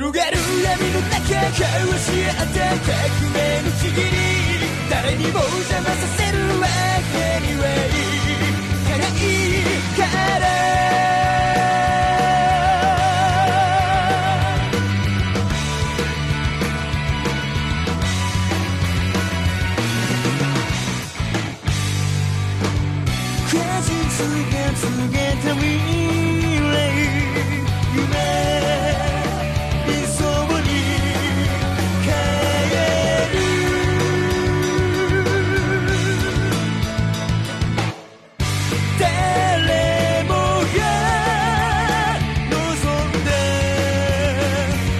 広がる闇の中交わし合った革命のちぎり誰にも邪魔させるわけにはいかないから告げた未来夢理想に変える誰もが望んだ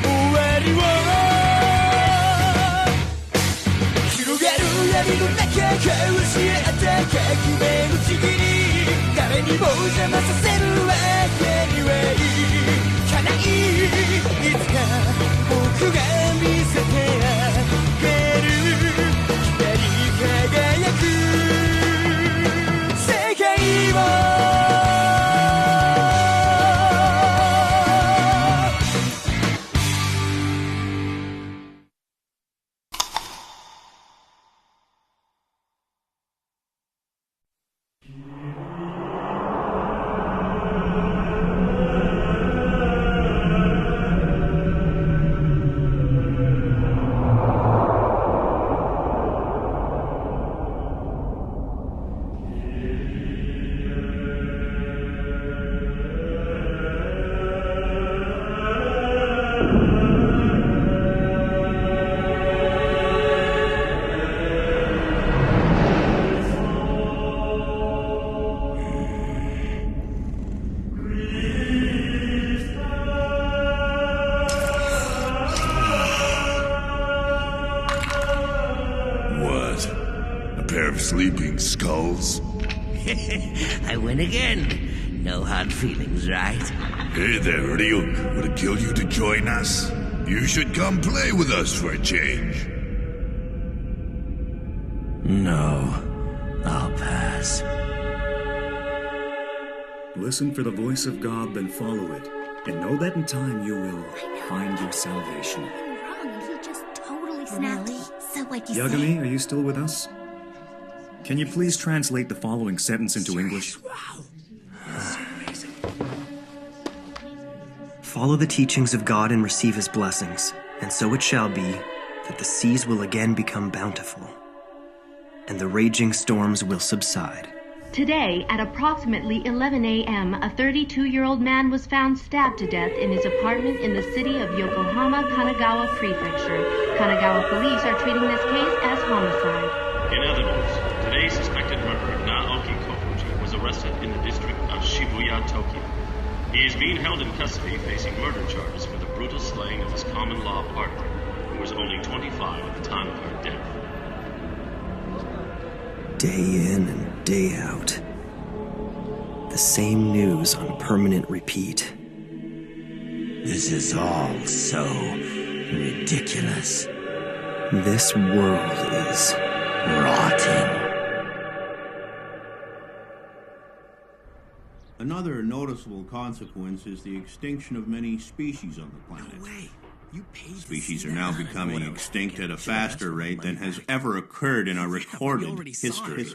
終わりを広がる闇の中交わし合った革命のちぎり誰にも邪魔させるわけにはいかないいつか僕が見せてあげる光り輝く世界をSleeping skulls? I win again. No hard feelings, right? Hey there, Ryuk. Would it kill you to join us? You should come play with us for a change. No. I'll pass. Listen for the voice of God, then follow it. And know that in time you will find your salvation. Wrong. He just totally snapped. Really? So what'd you Yagami, say? are you still with us? Can you please translate the following sentence into English? Wow. Follow the teachings of God and receive his blessings, and so it shall be that the seas will again become bountiful, and the raging storms will subside. Today, at approximately 11 a.m., a 32-year-old man was found stabbed to death in his apartment in the city of Yokohama, Kanagawa Prefecture. Kanagawa police are treating this case as homicide. In other news, today's suspected murderer, Naoki Kofuji, was arrested in the district of Shibuya, Tokyo. He is being held in custody facing murder charges for the brutal slaying of his common-law partner, who was only 25 at the time of her death. Day in and day out. The same news on permanent repeat. This is all so ridiculous. This world is rotting. Another noticeable consequence is the extinction of many species on the planet. No way. Species are now becoming extinct at a faster rate than has ever occurred in our recorded history.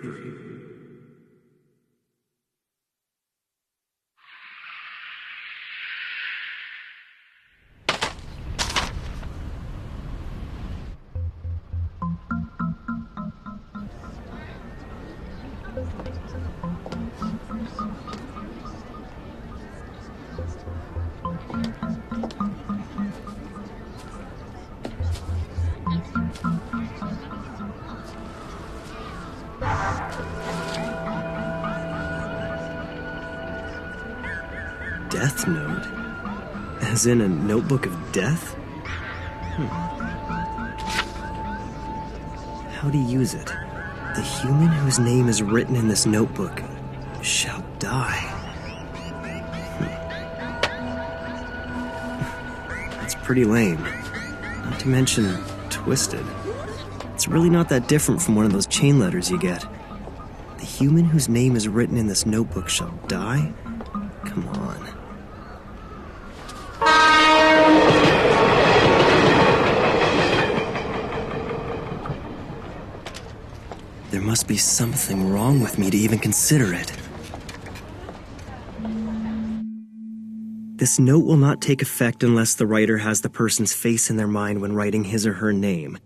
Death Note? As in a notebook of death? How to use it? The human whose name is written in this notebook shall die. That's pretty lame. Not to mention twisted. It's really not that different from one of those chain letters you get. The human whose name is written in this notebook shall die? Come on. must be something wrong with me to even consider it. This note will not take effect unless the writer has the person's face in their mind when writing his or her name.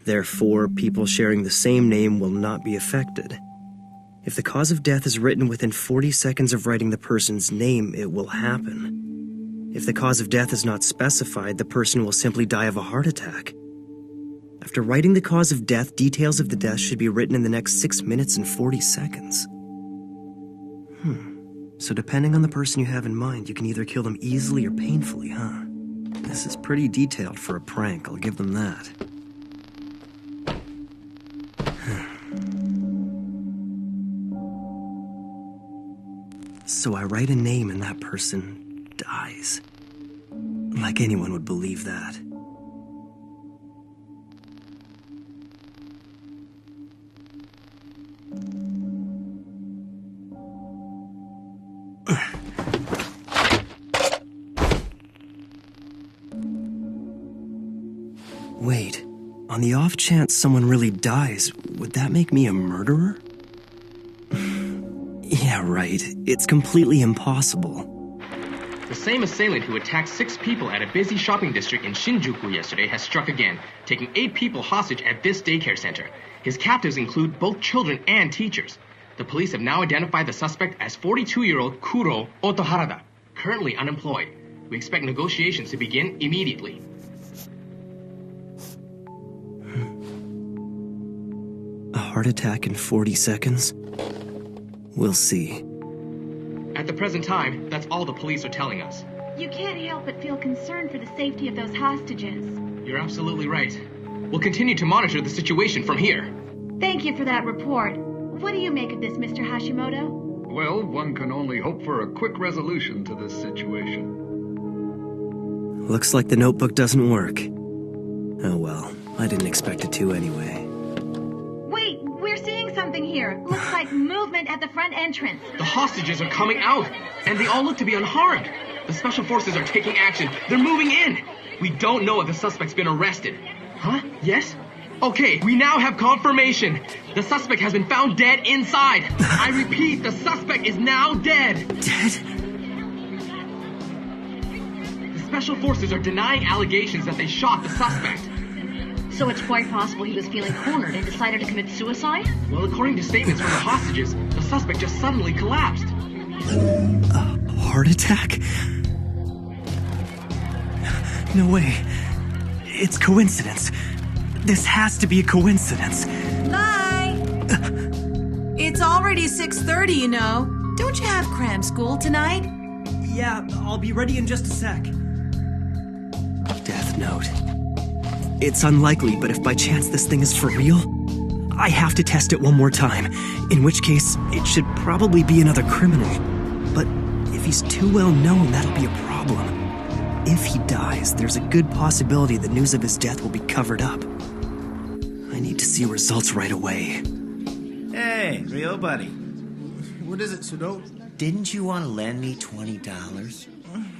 Therefore, people sharing the same name will not be affected. If the cause of death is written within 40 seconds of writing the person's name, it will happen. If the cause of death is not specified, the person will simply die of a heart attack. After writing the cause of death, details of the death should be written in the next 6 minutes and 40 seconds. So depending on the person you have in mind, you can either kill them easily or painfully, huh? This is pretty detailed for a prank, I'll give them that. So I write a name and that person dies. Like anyone would believe that. Wait, on the off chance someone really dies, would that make me a murderer? Yeah, right. It's completely impossible. The same assailant who attacked 6 people at a busy shopping district in Shinjuku yesterday has struck again, taking 8 people hostage at this daycare center. His captives include both children and teachers. The police have now identified the suspect as 42-year-old Kuro Otoharada, currently unemployed. We expect negotiations to begin immediately. A heart attack in 40 seconds? We'll see. At the present time, that's all the police are telling us. You can't help but feel concerned for the safety of those hostages. You're absolutely right. We'll continue to monitor the situation from here. Thank you for that report. What do you make of this, Mr. Hashimoto? Well, one can only hope for a quick resolution to this situation. Looks like the notebook doesn't work. Oh well, I didn't expect it to anyway. Wait, we're seeing something here. Looks like movement at the front entrance. The hostages are coming out, and they all look to be unharmed. The special forces are taking action. They're moving in. We don't know if the suspect's been arrested. Huh? Yes? Okay, we now have confirmation. The suspect has been found dead inside. I repeat, the suspect is now dead. Dead? The special forces are denying allegations that they shot the suspect. So it's quite possible he was feeling cornered and decided to commit suicide? Well, according to statements from the hostages, the suspect just suddenly collapsed. A heart attack? No way. It's coincidence. This has to be a coincidence. Bye! It's already 6:30, you know. Don't you have cram school tonight? Yeah, I'll be ready in just a sec. Death note. It's unlikely, but if by chance this thing is for real, I have to test it one more time, in which case it should probably be another criminal. But if he's too well known, that'll be a problem. If he dies, there's a good possibility the news of his death will be covered up. I need to see results right away. Hey, Rio buddy. What is it, Sudo? Didn't you want to lend me $20?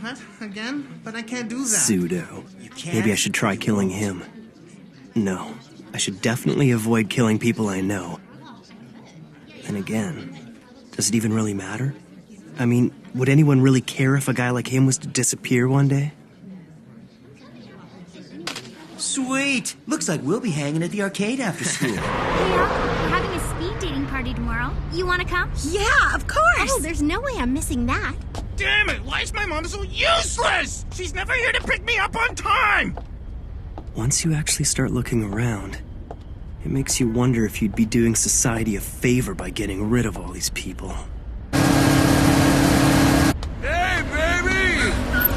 What? Again? But I can't do that. Pseudo. You can't? Maybe I should try killing him. No, I should definitely avoid killing people I know. And again, does it even really matter? I mean, would anyone really care if a guy like him was to disappear one day? Sweet! Looks like we'll be hanging at the arcade after school. Yeah, we're having a speed dating party tomorrow. You want to come? Yeah, of course! Oh, there's no way I'm missing that. Damn it! Why is my mom so useless? She's never here to pick me up on time! Once you actually start looking around, it makes you wonder if you'd be doing society a favor by getting rid of all these people. Hey, baby!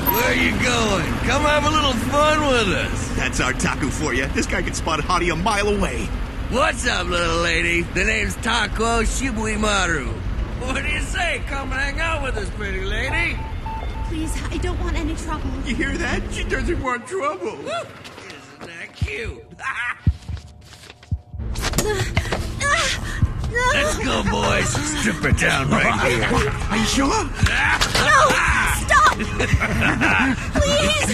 Where are you going? Come have a little fun with us. That's our taco for you. This guy can spot a hottie a mile away. What's up, little lady? The name's Tako Shibuimaru. What do you say? Come hang out with us, pretty lady. Please, I don't want any trouble. You hear that? She doesn't want trouble. Isn't that cute? Let's go, boys. Strip her down right here. Are you sure? No! Stop! Please!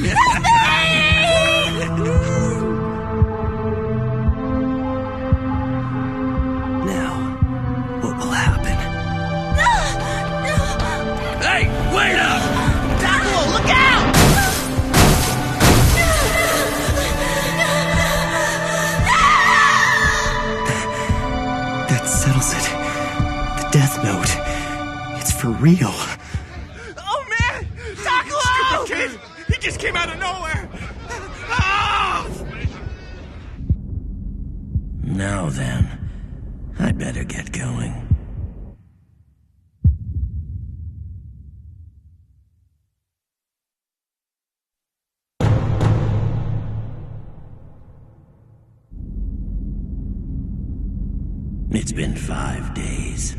Help me! real. Oh man! Taco! Stupid kid! He just came out of nowhere! Oh! Now then, I'd better get going. It's been 5 days.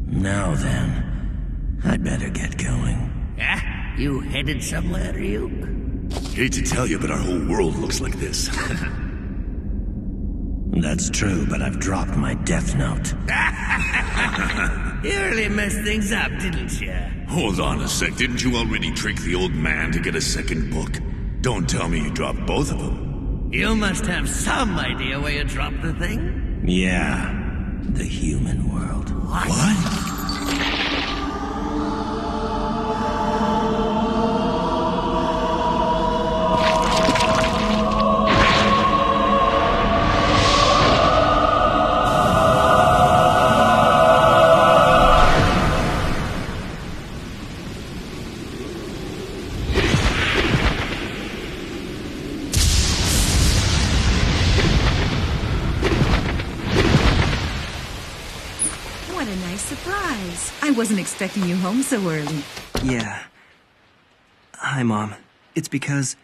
Now then, I'd better get going. Ah, you headed somewhere, Ryuk? Hate to tell you, but our whole world looks like this. That's true, but I've dropped my death note. You really messed things up, didn't you? Hold on a sec, didn't you already trick the old man to get a second book? Don't tell me you dropped both of them. You must have some idea where you dropped the thing. Yeah, the human world. What? What a nice surprise. I wasn't expecting you home so early. Yeah. Hi, Mom. It's because...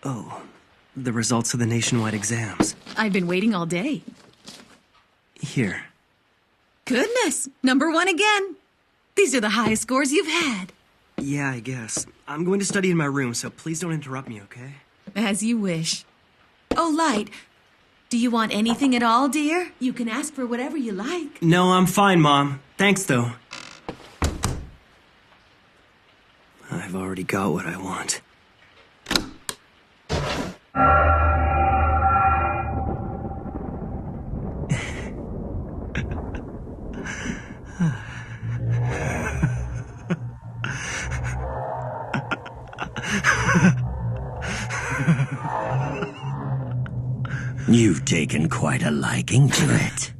Oh, the results of the nationwide exams. I've been waiting all day. Here. Goodness, #1 again. These are the highest scores you've had. Yeah, I guess. I'm going to study in my room, so please don't interrupt me, okay? As you wish. Oh, Light, do you want anything at all, dear? You can ask for whatever you like. No, I'm fine, Mom. Thanks, though. I've already got what I want. You've taken quite a liking to it.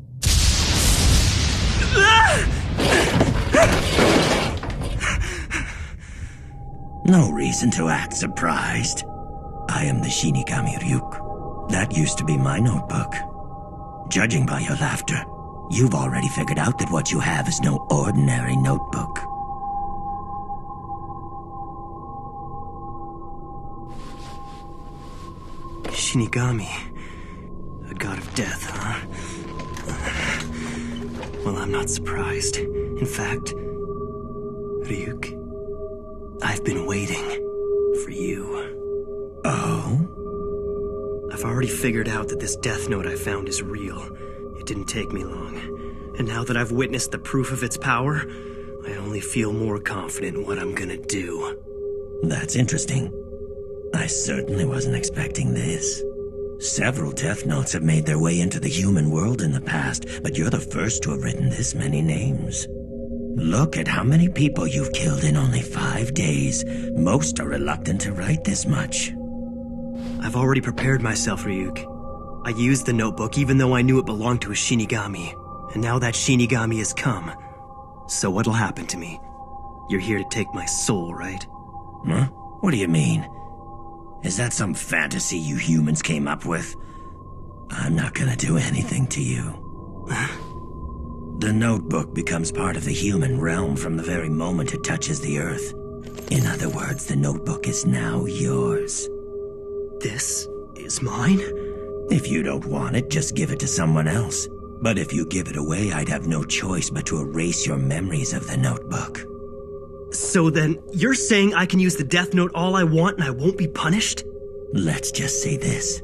No reason to act surprised. I am the Shinigami Ryuk. That used to be my notebook. Judging by your laughter, you've already figured out that what you have is no ordinary notebook. Shinigami. A god of death, huh? Well, I'm not surprised. In fact, Ryuk, I've been waiting for you. Oh? I've already figured out that this death note I found is real. It didn't take me long. And now that I've witnessed the proof of its power, I only feel more confident in what I'm gonna do. That's interesting. I certainly wasn't expecting this. Several death notes have made their way into the human world in the past, but you're the first to have written this many names. Look at how many people you've killed in only 5 days. Most are reluctant to write this much. I've already prepared myself, Ryuk. I used the notebook even though I knew it belonged to a Shinigami. And now that Shinigami has come. So what'll happen to me? You're here to take my soul, right? Huh? What do you mean? Is that some fantasy you humans came up with? I'm not gonna do anything to you. The notebook becomes part of the human realm from the very moment it touches the earth. In other words, the notebook is now yours. This is mine? If you don't want it, just give it to someone else. But if you give it away, I'd have no choice but to erase your memories of the notebook. So then, you're saying I can use the death note all I want and I won't be punished? Let's just say this.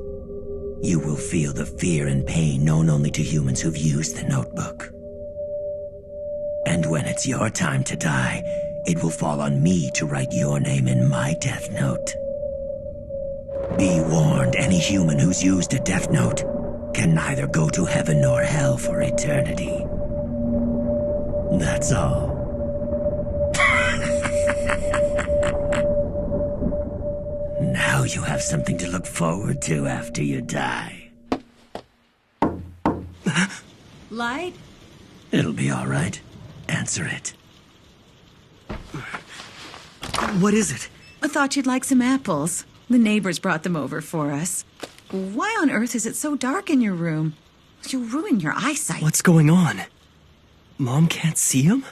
You will feel the fear and pain known only to humans who've used the notebook. And when it's your time to die, it will fall on me to write your name in my death note. Be warned, any human who's used a death note can neither go to heaven nor hell for eternity. That's all. Now you have something to look forward to after you die. Light? It'll be all right. Answer it. What is it? I thought you'd like some apples. The neighbors brought them over for us. Why on earth is it so dark in your room? You'll ruin your eyesight. What's going on? Mom can't see him?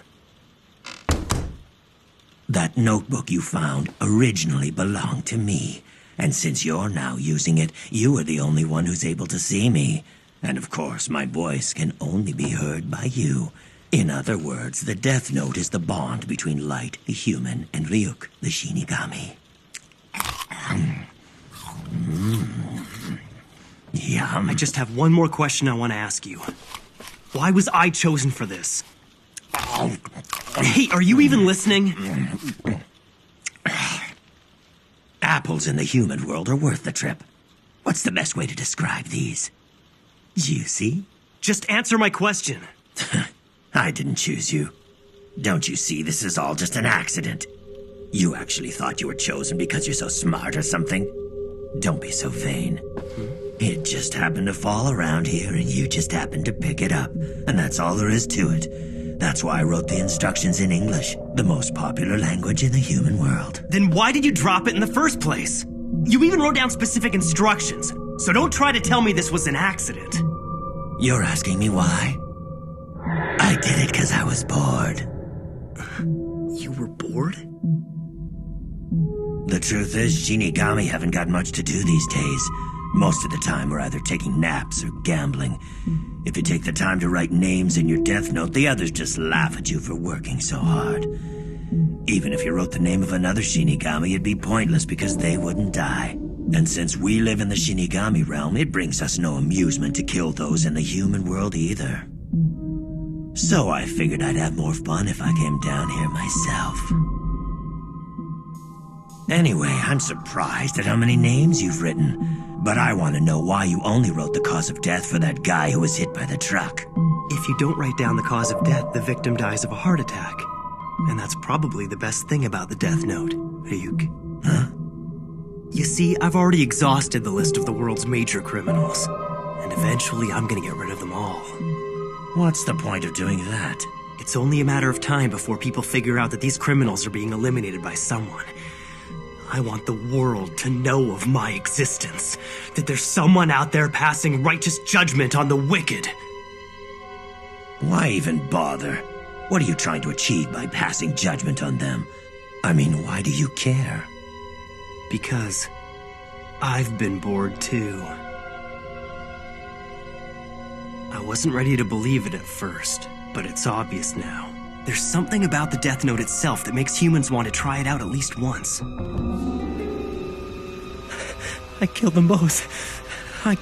That notebook you found originally belonged to me. And since you're now using it, you are the only one who's able to see me. And of course, my voice can only be heard by you. In other words, the Death Note is the bond between Light, the human, and Ryuk, the Shinigami. Yum. I just have one more question I want to ask you. Why was I chosen for this? Hey, are you even listening? Apples in the human world are worth the trip. What's the best way to describe these? Juicy? Just answer my question. I didn't choose you. Don't you see this is all just an accident? You actually thought you were chosen because you're so smart or something? Don't be so vain. It just happened to fall around here and you just happened to pick it up. And that's all there is to it. That's why I wrote the instructions in English, the most popular language in the human world. Then why did you drop it in the first place? You even wrote down specific instructions, so don't try to tell me this was an accident. You're asking me why? I did it because I was bored. You were bored? The truth is, Shinigami haven't got much to do these days. Most of the time, we're either taking naps or gambling. If you take the time to write names in your death note, the others just laugh at you for working so hard. Even if you wrote the name of another Shinigami, it'd be pointless because they wouldn't die. And since we live in the Shinigami realm, it brings us no amusement to kill those in the human world either. So I figured I'd have more fun if I came down here myself. Anyway, I'm surprised at how many names you've written. But I want to know why you only wrote the cause of death for that guy who was hit by the truck. If you don't write down the cause of death, the victim dies of a heart attack. And that's probably the best thing about the Death Note, Ryuk. Huh? You see, I've already exhausted the list of the world's major criminals. And eventually I'm gonna get rid of them all. What's the point of doing that? It's only a matter of time before people figure out that these criminals are being eliminated by someone. I want the world to know of my existence. That there's someone out there passing righteous judgment on the wicked. Why even bother? What are you trying to achieve by passing judgment on them? I mean, why do you care? Because I've been bored too. I wasn't ready to believe it at first, but it's obvious now. There's something about the Death Note itself that makes humans want to try it out at least once. I killed them both. I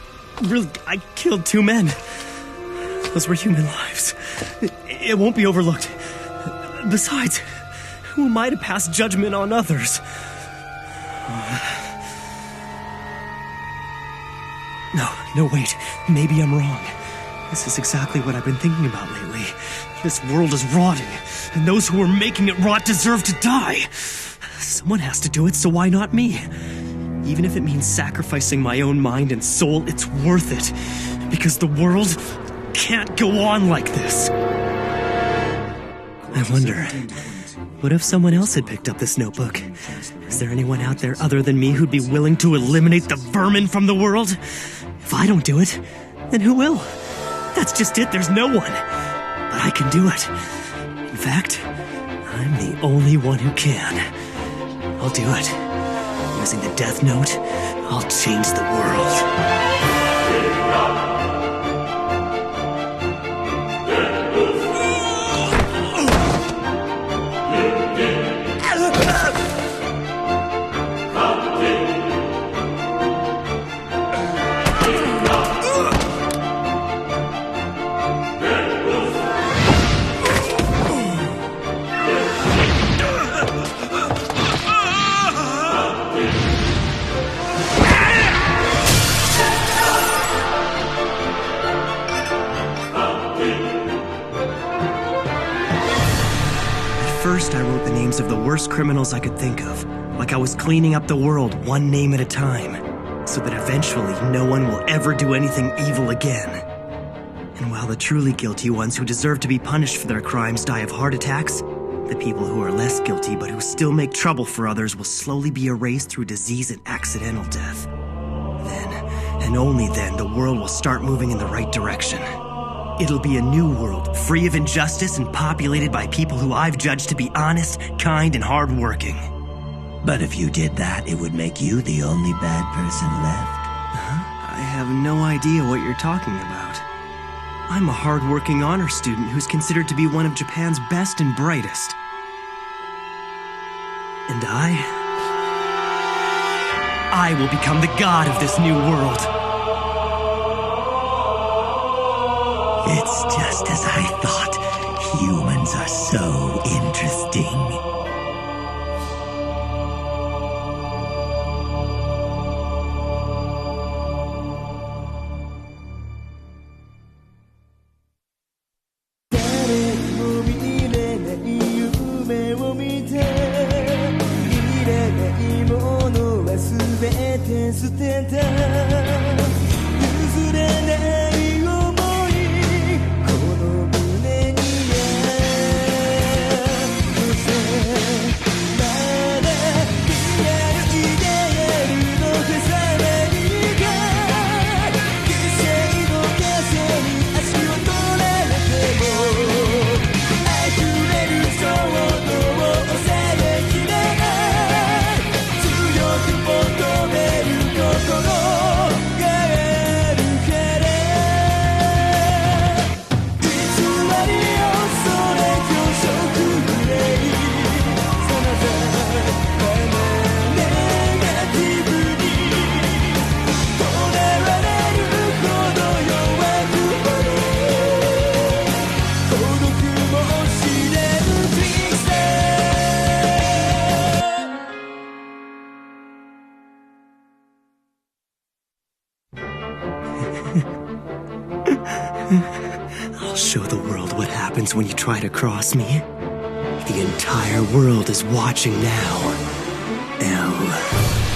killed 2 men. Those were human lives. It won't be overlooked. Besides, who am I to pass judgment on others? No, wait. Maybe I'm wrong. This is exactly what I've been thinking about lately. This world is rotting, and those who are making it rot deserve to die. Someone has to do it, so why not me? Even if it means sacrificing my own mind and soul, it's worth it. Because the world can't go on like this. I wonder, what if someone else had picked up this notebook? Is there anyone out there other than me who'd be willing to eliminate the vermin from the world? If I don't do it, then who will? That's just it, there's no one. But I can do it. In fact, I'm the only one who can. I'll do it. Using the Death Note, I'll change the world. First, I wrote the names of the worst criminals I could think of, like I was cleaning up the world one name at a time, so that eventually no one will ever do anything evil again. And well, While the truly guilty ones who deserve to be punished for their crimes die of heart attacks, the people who are less guilty but who still make trouble for others will slowly be erased through disease and accidental death. Then, and only then, the world will start moving in the right direction. It'll be a new world, free of injustice and populated by people who I've judged to be honest, kind, and hardworking. But if you did that, it would make you the only bad person left. I have no idea what you're talking about. I'm a hardworking honor student who's considered to be one of Japan's best and brightest. And I will become the god of this new world. It's just as I thought. Humans are so interesting. I'll show the world what happens when you try to cross me. The entire world is watching now. L.